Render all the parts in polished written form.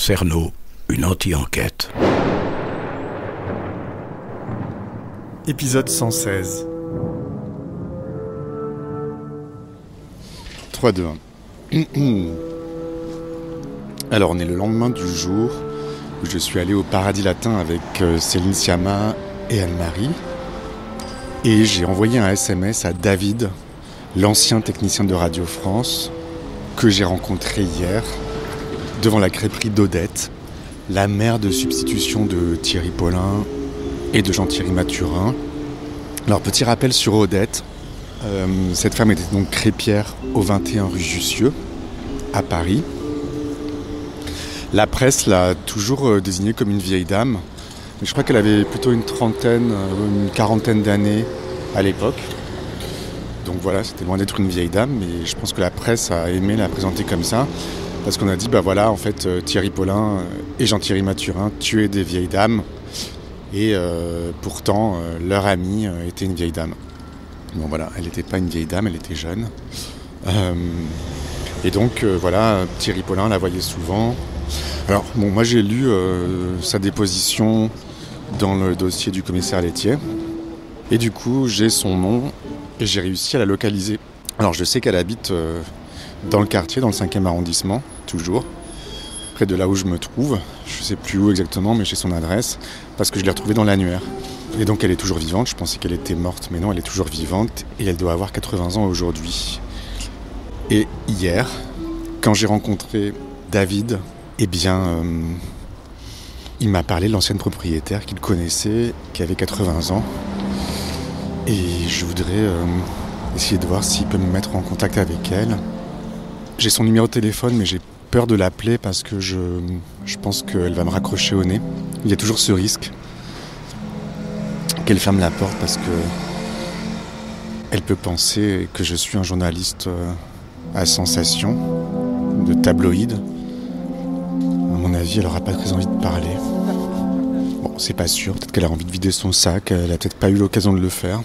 Cerno, une anti-enquête. Épisode 116. 3, 2, 1. Alors, on est le lendemain du jour où je suis allé au Paradis Latin avec Céline Sciamma et Anne-Marie. Et j'ai envoyé un SMS à David, l'ancien technicien de Radio France, que j'ai rencontré hier, devant la crêperie d'Odette, la mère de substitution de Thierry Paulin et de Jean-Thierry Mathurin. Alors, petit rappel sur Odette. Cette femme était donc crêpière au 21 rue Jussieu, à Paris. La presse l'a toujours désignée comme une vieille dame. Mais je crois qu'elle avait plutôt une quarantaine d'années à l'époque. Donc voilà, c'était loin d'être une vieille dame, mais je pense que la presse a aimé la présenter comme ça. Parce qu'on a dit, en fait, Thierry Paulin et Jean-Thierry Mathurin tuaient des vieilles dames. Et pourtant, leur amie était une vieille dame. Bon voilà, elle n'était pas une vieille dame, elle était jeune. Et donc Thierry Paulin la voyait souvent. Alors moi j'ai lu sa déposition dans le dossier du commissaire Laitier. Et du coup j'ai son nom et j'ai réussi à la localiser. Alors je sais qu'elle habite dans le quartier, dans le 5e arrondissement, toujours. Près de là où je me trouve. Je ne sais plus où exactement, mais j'ai son adresse. Parce que je l'ai retrouvée dans l'annuaire. Et donc elle est toujours vivante, je pensais qu'elle était morte, mais non, elle est toujours vivante et elle doit avoir 80 ans aujourd'hui. Et hier, quand j'ai rencontré David, il m'a parlé de l'ancienne propriétaire qu'il connaissait, qui avait 80 ans. Et je voudrais essayer de voir s'il peut me mettre en contact avec elle. J'ai son numéro de téléphone, mais j'ai peur de l'appeler parce que je pense qu'elle va me raccrocher au nez. Il y a toujours ce risque qu'elle ferme la porte parce que elle peut penser que je suis un journaliste à sensation, de tabloïd. À mon avis, elle n'aura pas très envie de parler. Bon, c'est pas sûr, peut-être qu'elle a envie de vider son sac, elle a peut-être pas eu l'occasion de le faire.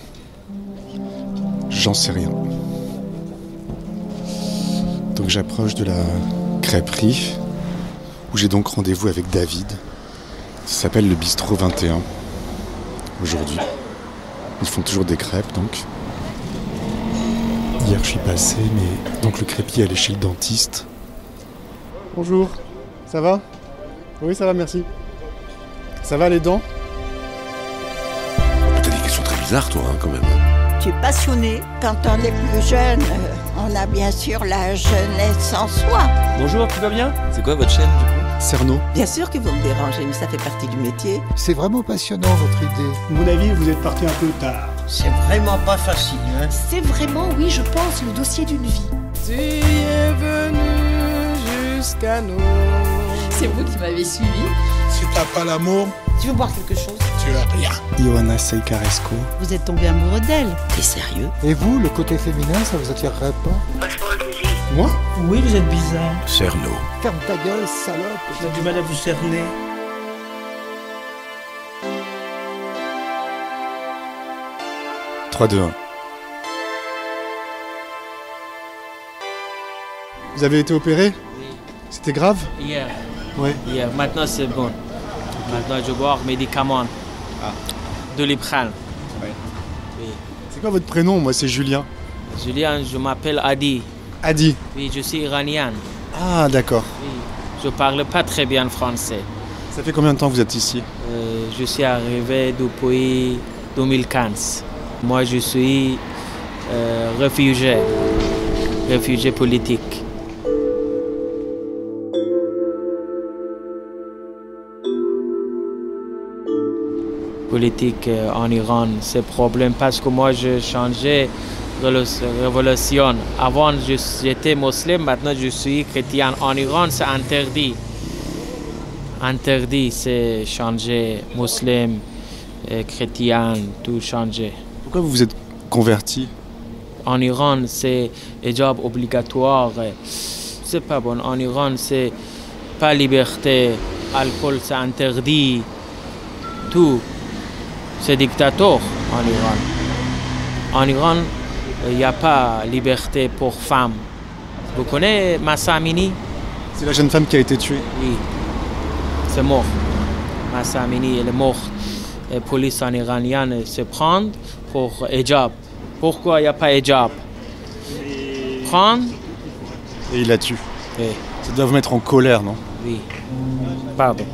J'en sais rien. Donc j'approche de la crêperie, où j'ai donc rendez-vous avec David. Ça s'appelle le Bistrot 21. Aujourd'hui. Ils font toujours des crêpes, donc. Hier, je suis passé, mais donc le crêpier allait chez le dentiste. Bonjour, ça va? Oui, ça va, merci. Ça va les dents? T'as des questions très bizarres, toi, quand même. Tu es passionné. Quand on est plus jeune, on a bien sûr la jeunesse en soi. Bonjour, tout va bien? C'est quoi votre chaîne, du coup? Cerno. Bien sûr que vous me dérangez, mais ça fait partie du métier. C'est vraiment passionnant, votre idée. À mon avis, vous êtes parti un peu tard. C'est vraiment pas facile, hein? C'est vraiment, oui, je pense, le dossier d'une vie. Tu es venu jusqu'à nous. C'est vous qui m'avez suivi. Si t'as pas l'amour, tu veux boire quelque chose? Tu as rien. Ioana Seikaresco. Vous êtes tombé amoureux d'elle. T'es sérieux? Et vous, le côté féminin, ça vous attirerait pas? Moi? Oui, vous êtes bizarre. Cerno. Ferme ta gueule, salope. J'ai du mal à vous cerner. « 3, 2, 1. Vous avez été opéré? Oui. C'était grave? Hier. Ouais. Hier. Maintenant, c'est bon. Maintenant, je bois médicaments. De l'iprane. Ouais. Oui. C'est quoi votre prénom? Moi, c'est Julien. Julien, je m'appelle Adi. Adi. Oui, je suis iranien. Ah, d'accord. Oui. Je parle pas très bien français. Ça fait combien de temps que vous êtes ici? Je suis arrivé depuis 2015. Moi, je suis réfugié politique. Politique en Iran, c'est problème parce que moi, j'ai changé révolution. Avant, j'étais musulman, maintenant, je suis chrétien. En Iran, c'est interdit. Interdit, c'est changer musulman, chrétien, tout changer. Pourquoi vous vous êtes converti? En Iran, c'est hijab obligatoire. C'est pas bon. En Iran, c'est pas liberté. Alcool, c'est interdit. Tout. C'est dictateur en Iran. En Iran, il n'y a pas liberté pour femmes. Vous connaissez Massa Amini? C'est la jeune femme qui a été tuée. Oui. c'est mort. Mahsa Amini, elle est morte. La police en iranienne se prend pour hijab. Pourquoi il n'y a pas hijab? Prendre. Et il la tue. Oui. Ça doit vous mettre en colère, non? Oui. Pardon.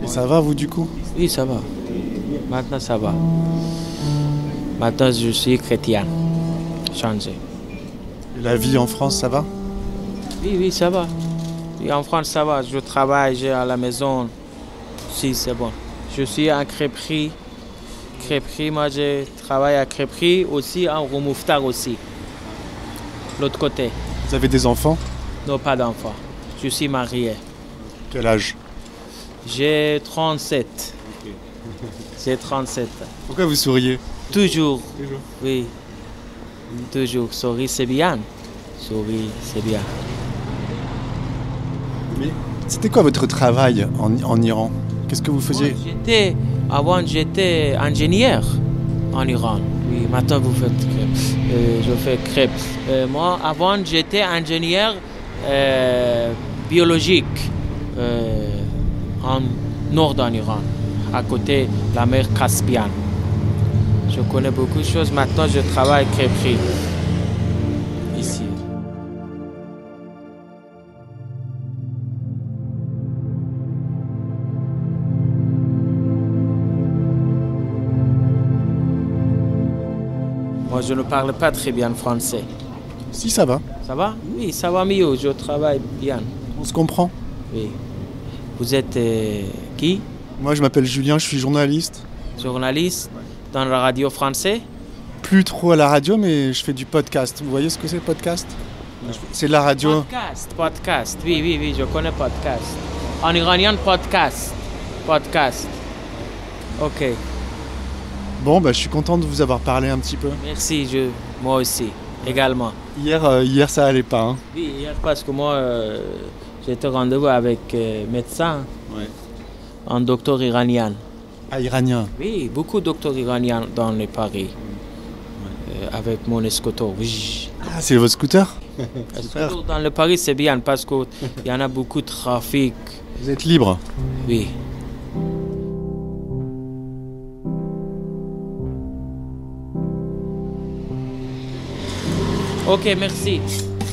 Et ça va, vous, du coup? Oui, ça va. Maintenant, ça va. Maintenant, je suis chrétien. Changé. Et la vie en France, ça va? Oui, ça va. Et en France, ça va. Je travaille, j'ai à la maison. Si, c'est bon. Je suis à crêperie. Crêperie, moi, je travaille à crêperie aussi, en Roumouftar aussi. L'autre côté. Vous avez des enfants? Non, pas d'enfants. Je suis marié. Quel âge? J'ai 37. Okay. J'ai 37. Pourquoi vous souriez? Toujours. Oui. Toujours. Sourire, c'est bien. Sourire, c'est bien. Mais c'était quoi votre travail en Iran? Qu'est-ce que vous faisiez? Avant, j'étais ingénieur en Iran. Oui, maintenant, vous faites crêpes. Je fais crêpes. Moi, avant, j'étais ingénieur biologique en nord d'en Iran, à côté de la mer Caspienne. Je connais beaucoup de choses. Maintenant, je travaille crêperie ici. Moi, je ne parle pas très bien français. Si, ça va. Ça va? Oui, ça va mieux. Je travaille bien. On se comprend? Oui. Vous êtes qui? Moi, je m'appelle Julien, je suis journaliste. Journaliste dans la radio française? Plus trop à la radio, mais je fais du podcast. Vous voyez ce que c'est, podcast? C'est de la radio. Podcast. Oui, je connais podcast. En iranien, podcast. Ok. Bon, je suis content de vous avoir parlé un petit peu. Merci, moi aussi, également. Hier ça allait pas, hein? Oui, hier parce que moi, j'étais rendez-vous avec médecin, un docteur iranien. Ah, iranien? Oui, beaucoup de docteurs iraniens dans le Paris, avec mon scooter. Oui. Ah, c'est votre scooter? Dans le Paris, c'est bien parce qu'il y en a beaucoup de trafic. Vous êtes libre? Oui. Ok, merci.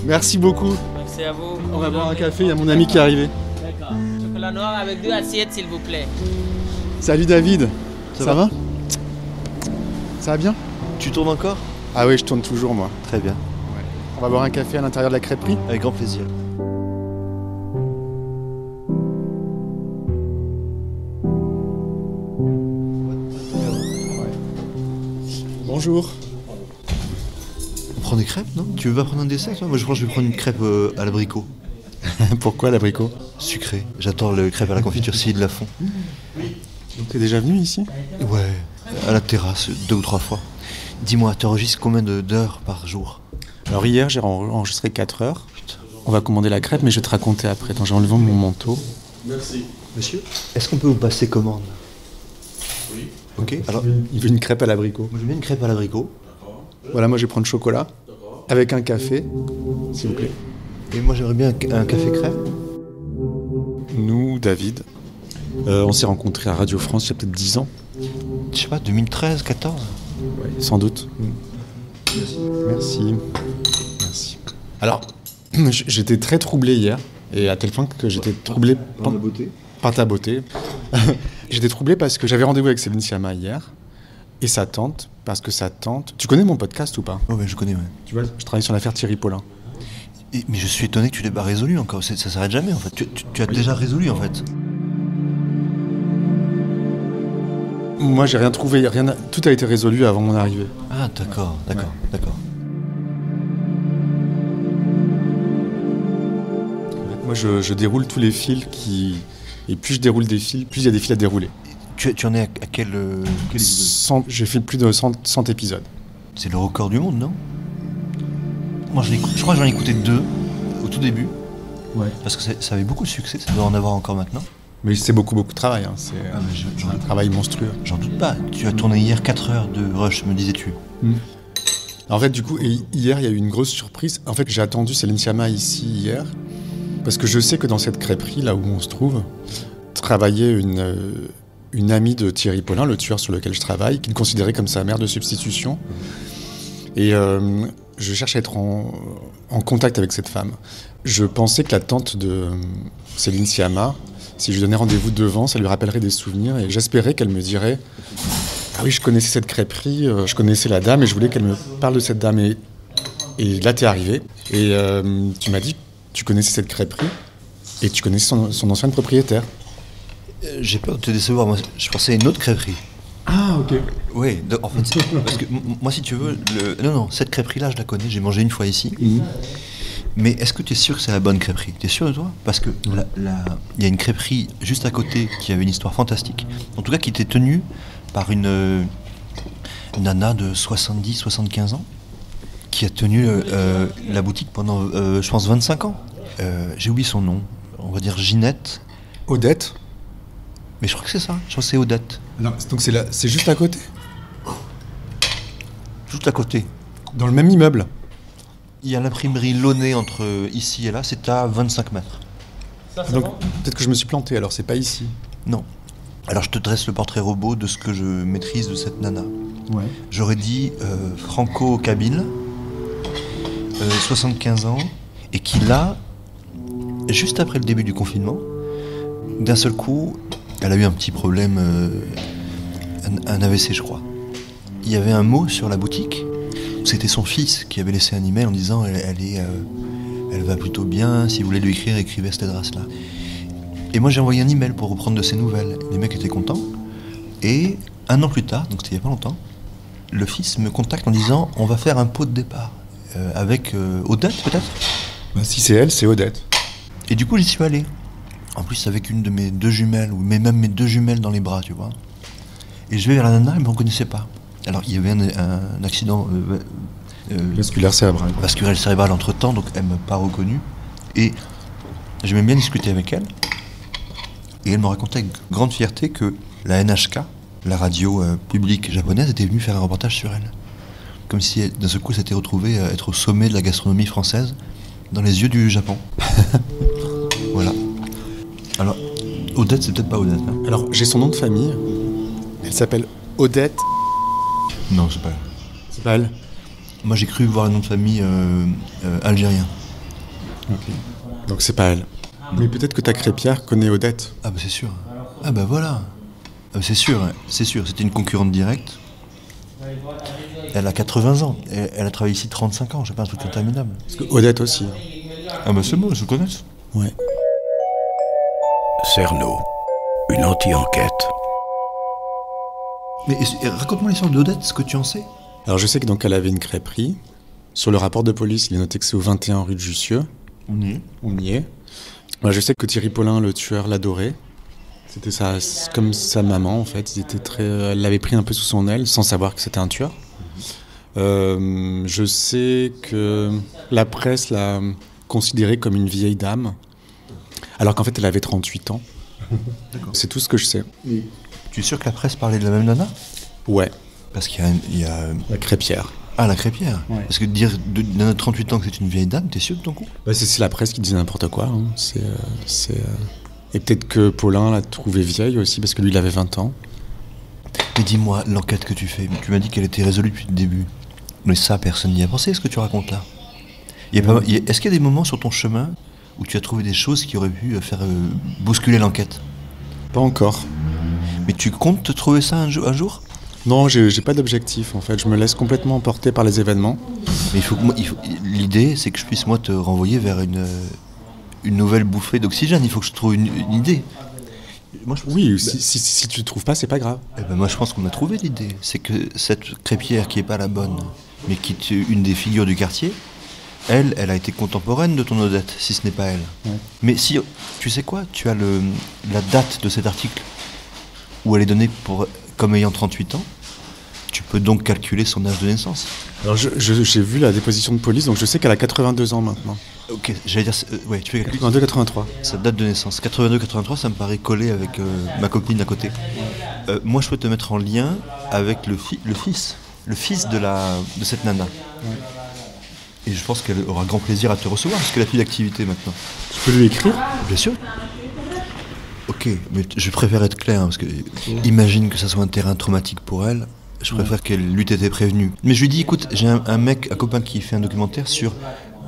Merci beaucoup. Merci à vous. On va boire un café, il y a mon ami qui est arrivé. D'accord. Chocolat noir avec 2 assiettes, s'il vous plaît. Salut David. Ça va? Ça va bien? Tu tournes encore? Ah oui, je tourne toujours, moi. Très bien. Ouais. On va boire un café à l'intérieur de la crêperie? Avec grand plaisir. Bonjour. On prend des crêpes, non? Tu veux pas prendre un dessert, toi? Moi, je pense que je vais prendre une crêpe à l'abricot. Pourquoi l'abricot? Sucré. J'adore le crêpe à la confiture s'ils la font. Donc t'es déjà venu ici? Ouais, à la terrasse, 2 ou 3 fois. Dis-moi, tu enregistres combien d'heures par jour? Alors hier, j'ai enregistré 4 heures. Putain. On va commander la crêpe, mais je vais te raconter après. Attends, j'ai enlevé mon manteau. Merci. Monsieur, est-ce qu'on peut vous passer commande? Oui. Ok, alors... Il veut une crêpe à l'abricot. Moi, je veux une crêpe à l'abricot. Voilà, moi je vais prendre chocolat. Avec un café, s'il vous plaît. Et moi j'aimerais bien un café crème. Nous, David, on s'est rencontrés à Radio France il y a peut-être 10 ans. Je sais pas, 2013, 14? Ouais, sans doute. Merci. Alors, j'étais très troublé hier, et à tel point que j'étais troublé par ta beauté. J'étais troublé parce que j'avais rendez-vous avec Céline Sciamma hier, et sa tante, parce que sa tante... Tu connais mon podcast ou pas? Oh, ouais, je connais, ouais. Tu vois, je travaille sur l'affaire Thierry Paulin. Mais je suis étonné que tu l'aies pas résolu encore, ça s'arrête jamais en fait. Tu as déjà résolu en fait. Moi j'ai rien trouvé, tout a été résolu avant mon arrivée. Ah d'accord. Moi je déroule tous les fils et plus je déroule des fils, plus il y a des fils à dérouler. Tu en es à quel épisode? J'ai fait plus de 100 épisodes. C'est le record du monde, non? Moi je crois que j'en ai écouté 2 au tout début. Ouais. Parce que ça avait beaucoup de succès, ça doit en avoir encore maintenant. Mais c'est beaucoup de travail, hein. C'est un travail monstrueux. J'en doute pas. Tu as tourné hier 4 heures de rush, me disais-tu. En fait, du coup, hier, il y a eu une grosse surprise. En fait, j'ai attendu Céline Sciamma ici hier, parce que je sais que dans cette crêperie, là où on se trouve, travaillait une amie de Thierry Paulin, le tueur sur lequel je travaille, qu'il considérait comme sa mère de substitution. Et je cherche à être en contact avec cette femme. Je pensais que la tante de Céline Sciamma, si je lui donnais rendez-vous devant, ça lui rappellerait des souvenirs. Et j'espérais qu'elle me dirait « Ah oui, je connaissais cette crêperie, je connaissais la dame et je voulais qu'elle me parle de cette dame. » Et là, t'es arrivé. Et tu m'as dit que tu connaissais cette crêperie et tu connaissais son ancienne propriétaire. J'ai peur de te décevoir. Moi, je pensais à une autre crêperie. Ah, ok. Oui, en fait, parce que moi, si tu veux... Non, cette crêperie-là, je la connais. J'ai mangé une fois ici. Mais est-ce que tu es sûr que c'est la bonne crêperie? Tu es sûr de toi? Parce que il y a une crêperie juste à côté qui avait une histoire fantastique. En tout cas, qui était tenue par une nana de 70-75 ans qui a tenu la boutique pendant, je pense, 25 ans. J'ai oublié son nom. On va dire Ginette. Odette? Mais je crois que c'est ça. Je crois que c'est Odette. Non, donc c'est juste à côté? Juste à côté. Dans le même immeuble? Il y a l'imprimerie Launay entre ici et là, c'est à 25 mètres. Donc peut-être que je me suis planté, alors c'est pas ici. Non. Alors je te dresse le portrait robot de ce que je maîtrise de cette nana. Ouais. J'aurais dit franco-kabyle, 75 ans, et qui là, juste après le début du confinement, d'un seul coup, elle a eu un petit problème, un AVC je crois. Il y avait un mot sur la boutique. C'était son fils qui avait laissé un email en disant elle va plutôt bien, si vous voulez lui écrire, écrivez à cette adresse-là. Et moi j'ai envoyé un email pour reprendre de ses nouvelles. Les mecs étaient contents. Et 1 an plus tard, donc c'était il n'y a pas longtemps, le fils me contacte en disant on va faire un pot de départ. Avec Odette peut-être? Bah, si c'est elle, c'est Odette. Et du coup j'y suis allé. En plus avec une de mes 2 jumelles, ou même mes 2 jumelles dans les bras, tu vois. Et je vais vers la nana, elle ne me reconnaissait pas. Alors, il y avait un accident vasculaire cérébral. Vasculaire cérébral entre-temps, donc elle ne m'a pas reconnu. Et j'ai même bien discuté avec elle. Et elle me racontait avec grande fierté que la NHK, la radio publique japonaise, était venue faire un reportage sur elle. Comme si, d'un seul coup, elle s'était retrouvée à être au sommet de la gastronomie française, dans les yeux du Japon. Voilà. Alors, Odette, c'est peut-être pas Odette. Hein. Alors, j'ai son nom de famille. Elle s'appelle Odette. Non, c'est pas elle. C'est pas elle? Moi, j'ai cru voir le nom de famille algérien. Ok. Donc, c'est pas elle. Mais peut-être que ta crêpière connaît Odette. Ah, bah, c'est sûr. Ah, bah, voilà. Ah, bah, c'est sûr, c'est sûr. C'était une concurrente directe. Elle a 80 ans. Elle a travaillé ici 35 ans. Je sais pas, un truc interminable. Parce que Odette aussi. Ah, bah, c'est bon, je connais. Ouais. Cerno, une anti-enquête. Mais raconte-moi l'histoire d'Odette, ce que tu en sais. Alors je sais que donc elle avait une crêperie. Sur le rapport de police, il est noté que c'est au 21 rue de Jussieu. On y est. Moi, je sais que Thierry Paulin, le tueur, l'adorait. C'était comme sa maman en fait. Elle l'avait pris un peu sous son aile sans savoir que c'était un tueur. Je sais que la presse l'a considérée comme une vieille dame, alors qu'en fait elle avait 38 ans. C'est tout ce que je sais. Tu es sûr que la presse parlait de la même nana? Ouais. Parce qu'il y a... La crêpière. Ah, la crêpière. Ouais. Parce que dire de nana de 38 ans que c'est une vieille dame, t'es sûr de ton coup? Bah, c'est la presse qui disait n'importe quoi. Hein. Et peut-être que Paulin l'a trouvée vieille aussi, parce que lui il avait 20 ans. Mais dis-moi, l'enquête que tu fais, tu m'as dit qu'elle était résolue depuis le début. Mais ça, personne n'y a pensé, ce que tu racontes là. Est-ce qu'il y a des moments sur ton chemin où tu as trouvé des choses qui auraient pu faire bousculer l'enquête? Pas encore. Mais tu comptes te trouver ça un jour? Non, j'ai pas d'objectif en fait. Je me laisse complètement emporter par les événements. Mais l'idée, c'est que je puisse moi te renvoyer vers une nouvelle bouffée d'oxygène. Il faut que je trouve une idée. Moi, si tu ne trouves pas, c'est pas grave. Eh ben, moi, je pense qu'on a trouvé l'idée. C'est que cette crêpière qui est pas la bonne, mais qui est une des figures du quartier, elle a été contemporaine de ton Odette, si ce n'est pas elle. Ouais. Mais si, tu sais quoi, tu as la date de cet article où elle est donnée comme ayant 38 ans. Tu peux donc calculer son âge de naissance. Alors j'ai vu la déposition de police, donc je sais qu'elle a 82 ans maintenant. Ok, j'allais dire, ouais, tu fais calcul. 82-83. Sa date de naissance. 82-83, ça me paraît collé avec ma copine à côté. Moi, je peux te mettre en lien avec le fils de cette nana. Ouais. Et je pense qu'elle aura grand plaisir à te recevoir, parce qu'elle a plus d'activité maintenant. Tu peux lui écrire ? Bien sûr. Ok, mais je préfère être clair, parce que imagine que ça soit un terrain traumatique pour elle. Je préfère qu'elle l'eût été prévenue. Mais je lui dis, écoute, j'ai un copain qui fait un documentaire sur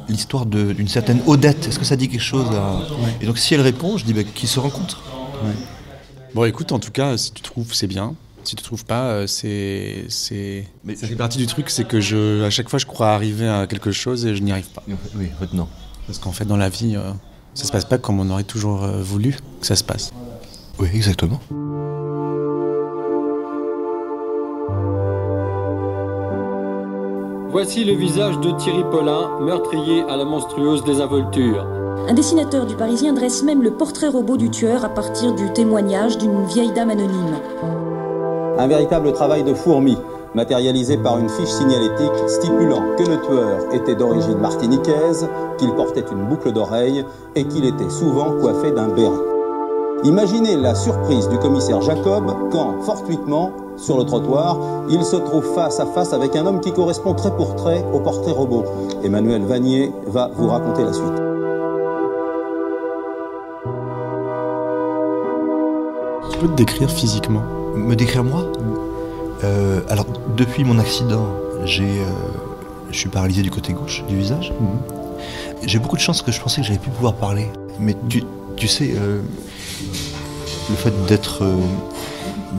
l'histoire d'une certaine Odette. Est-ce que ça dit quelque chose à... Et donc si elle répond, je dis qu'ils se rencontrent. Ouais. Bon, écoute, en tout cas, si tu trouves, c'est bien. Si tu trouves pas, Mais ça fait partie du truc, c'est que à chaque fois, je crois arriver à quelque chose et je n'y arrive pas. Oui, en fait, non. Parce qu'en fait, dans la vie, ça se passe pas comme on aurait toujours voulu que ça se passe. Oui, exactement. Voici le visage de Thierry Paulin, meurtrier à la monstrueuse désinvolture. Un dessinateur du Parisien dresse même le portrait robot du tueur à partir du témoignage d'une vieille dame anonyme. Un véritable travail de fourmi, matérialisé par une fiche signalétique stipulant que le tueur était d'origine martiniquaise, qu'il portait une boucle d'oreille et qu'il était souvent coiffé d'un béret. Imaginez la surprise du commissaire Jacob quand, fortuitement, sur le trottoir, il se trouve face à face avec un homme qui correspond trait pour trait au portrait robot. Emmanuel Vanier va vous raconter la suite. Tu peux te décrire physiquement ? Me décrire moi ? Alors, depuis mon accident, je suis paralysé du côté gauche du visage. J'ai beaucoup de chance que je pensais que j'allais plus pouvoir parler. Mais tu sais, le fait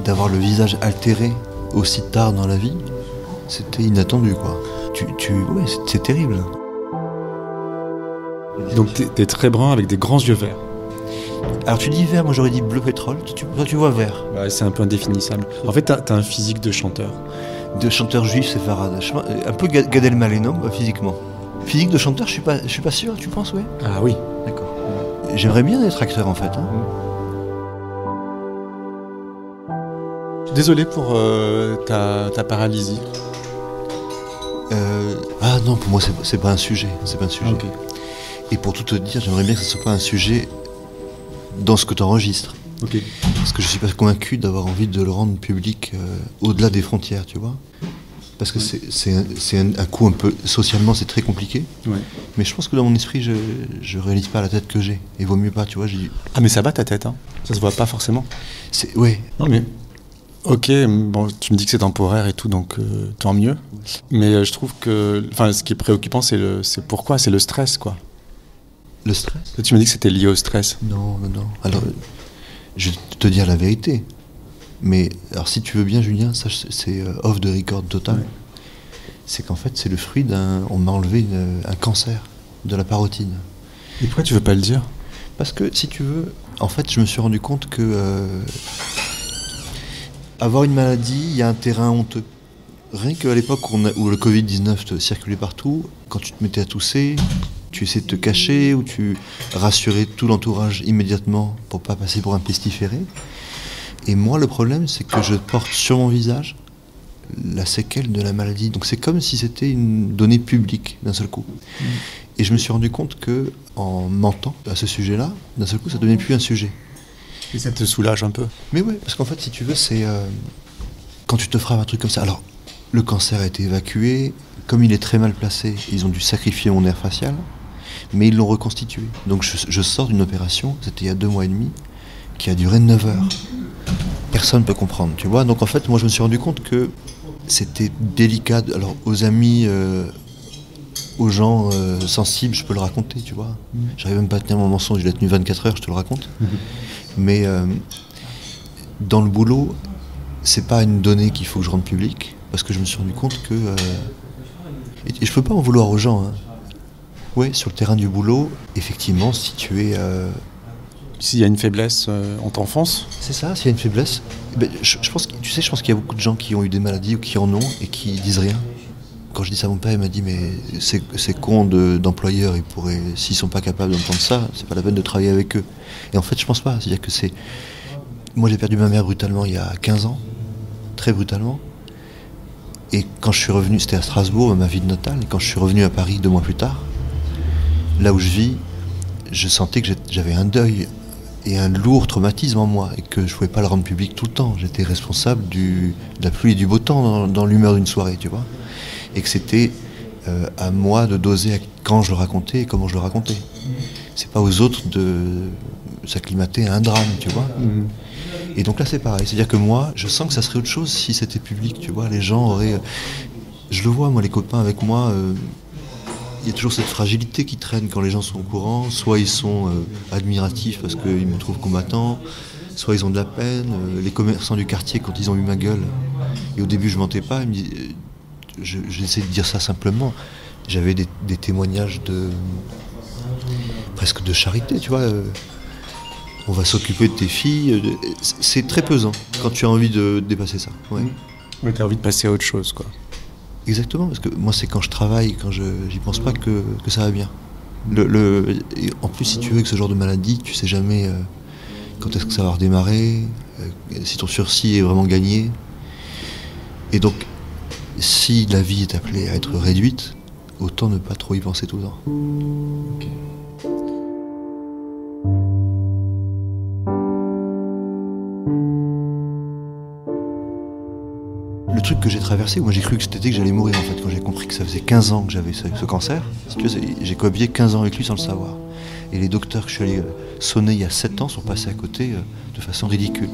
d'avoir le visage altéré aussi tard dans la vie, c'était inattendu, quoi. Ouais, c'est terrible. Donc t'es très brun avec des grands yeux verts. Alors tu dis vert, moi j'aurais dit bleu pétrole, toi tu vois vert. Ouais, c'est un peu indéfinissable. En fait t'as un physique de chanteur. De chanteur juif séfarade, un peu Gad Elmaleh, non, physiquement. Physique de chanteur, je suis pas sûr, tu penses, ouais. Ah oui. D'accord. J'aimerais bien être acteur en fait. Désolé pour ta paralysie. Ah non, pour moi c'est pas un sujet. Okay. Et pour tout te dire, j'aimerais bien que ce soit pas un sujet dans ce que tu enregistres. Okay. Parce que je suis pas convaincu d'avoir envie de le rendre public au-delà des frontières, tu vois. Parce que c'est un coup un peu... Socialement, c'est très compliqué. Ouais. Mais je pense que dans mon esprit, je réalise pas la tête que j'ai. Et vaut mieux pas, tu vois. Ah, mais ça va ta tête, hein. Ça se voit pas forcément. Ouais. Non, mais... Ok, bon, tu me dis que c'est temporaire et tout, donc tant mieux. Mais je trouve que... Enfin, ce qui est préoccupant, c'est pourquoi ? C'est le stress, quoi. Le stress ? Tu m'as dit que c'était lié au stress. Non. Alors, je vais te dire la vérité. Mais, alors si tu veux bien, Julien, ça c'est off the record total. Ouais. C'est qu'en fait, c'est le fruit on m'a enlevé un cancer de la parotide. Et pourquoi tu veux pas le dire ? Parce que, si tu veux, en fait, je me suis rendu compte que avoir une maladie, il y a un terrain honteux. Rien qu'à l'époque où le Covid-19 circulait partout, quand tu te mettais à tousser, tu essayais de te cacher ou tu rassurais tout l'entourage immédiatement pour pas passer pour un pestiféré. Et moi, le problème, c'est que je porte sur mon visage la séquelle de la maladie. Donc c'est comme si c'était une donnée publique d'un seul coup. Et je me suis rendu compte que en mentant à ce sujet-là, d'un seul coup, ça devenait plus un sujet. Et ça te soulage un peu ? Mais ouais, parce qu'en fait, si tu veux, c'est quand tu te frappes un truc comme ça. Alors, le cancer a été évacué. Comme il est très mal placé, ils ont dû sacrifier mon nerf facial, mais ils l'ont reconstitué. Donc je sors d'une opération, c'était il y a 2 mois et demi, qui a duré 9 heures. Personne ne peut comprendre, tu vois. Donc en fait, moi je me suis rendu compte que c'était délicat. Alors aux amis, aux gens sensibles, je peux le raconter, tu vois. J'arrive même pas à tenir mon mensonge, il a tenu 24 heures, je te le raconte. Mais dans le boulot, c'est pas une donnée qu'il faut que je rende publique, parce que je me suis rendu compte que... et je peux pas en vouloir aux gens, hein. Ouais, sur le terrain du boulot, effectivement, si tu es... S'il y a une faiblesse, on t'enfonce ? C'est ça, s'il y a une faiblesse. Ben, je pense qu'il y a beaucoup de gens qui ont eu des maladies ou qui en ont et qui disent rien. Quand je dis ça à mon père, il m'a dit mais c'est con d'employeurs, ils pourraient, s'ils sont pas capables d'entendre ça, c'est pas la peine de travailler avec eux. Et en fait, je pense pas. C'est-à-dire que c'est... Moi, j'ai perdu ma mère brutalement il y a 15 ans, très brutalement. Et quand je suis revenu, c'était à Strasbourg, ma ville natale, et quand je suis revenu à Paris 2 mois plus tard, là où je vis, je sentais que j'avais un deuil et un lourd traumatisme en moi, et que je pouvais pas le rendre public tout le temps. J'étais responsable de la pluie et du beau temps dans l'humeur d'une soirée, tu vois. Et que c'était à moi de doser quand je le racontais et comment je le racontais. C'est pas aux autres de s'acclimater à un drame, tu vois. Et donc là c'est pareil, c'est-à-dire que moi, je sens que ça serait autre chose si c'était public, tu vois. Les gens auraient... Je le vois, moi, les copains avec moi, il y a toujours cette fragilité qui traîne quand les gens sont au courant. Soit ils sont admiratifs parce qu'ils me trouvent combattant, soit ils ont de la peine. Les commerçants du quartier, quand ils ont eu ma gueule, et au début je mentais pas, ils me disent, j'essaie de dire ça simplement, j'avais des témoignages presque de charité, tu vois. On va s'occuper de tes filles. C'est très pesant quand tu as envie de dépasser ça. Ouais. Mais tu as envie de passer à autre chose, quoi. Exactement, parce que moi c'est quand je travaille, quand j'y pense pas que ça va bien. Et en plus, si tu veux, que ce genre de maladie, tu sais jamais quand est-ce que ça va redémarrer, si ton sursis est vraiment gagné. Et donc, si la vie est appelée à être réduite, autant ne pas trop y penser tout le temps. Okay. Le truc que j'ai traversé, moi j'ai cru que cet été que j'allais mourir en fait, quand j'ai compris que ça faisait 15 ans que j'avais ce cancer. Si tu veux, j'ai cohabité 15 ans avec lui sans le savoir. Et les docteurs que je suis allé sonner il y a 7 ans sont passés à côté de façon ridicule.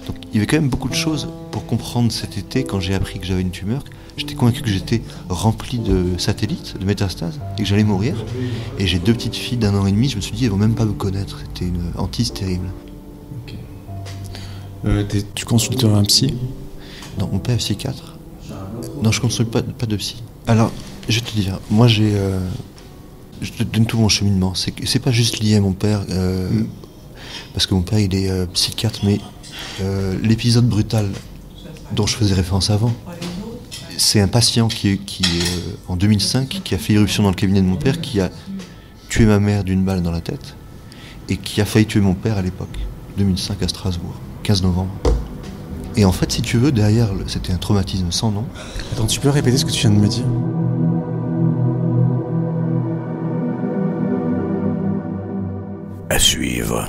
Donc il y avait quand même beaucoup de choses pour comprendre cet été, quand j'ai appris que j'avais une tumeur. J'étais convaincu que j'étais rempli de satellites, de métastases, et que j'allais mourir. Et j'ai 2 petites filles d'1 an et demi, je me suis dit, elles vont même pas me connaître. C'était une hantise terrible. Okay. Tu consultes un psy ? Non, mon père est psychiatre. Non, je ne consulte pas de psy. Alors, je vais te dire, moi je te donne tout mon cheminement. C'est pas juste lié à mon père, parce que mon père il est psychiatre, mais l'épisode brutal dont je faisais référence avant, c'est un patient qui en 2005, qui a fait irruption dans le cabinet de mon père, qui a tué ma mère d'une balle dans la tête, et qui a failli tuer mon père à l'époque, 2005 à Strasbourg, 15 novembre. Et en fait, si tu veux, derrière, c'était un traumatisme sans nom. Attends, tu peux répéter ce que tu viens de me dire ? À suivre.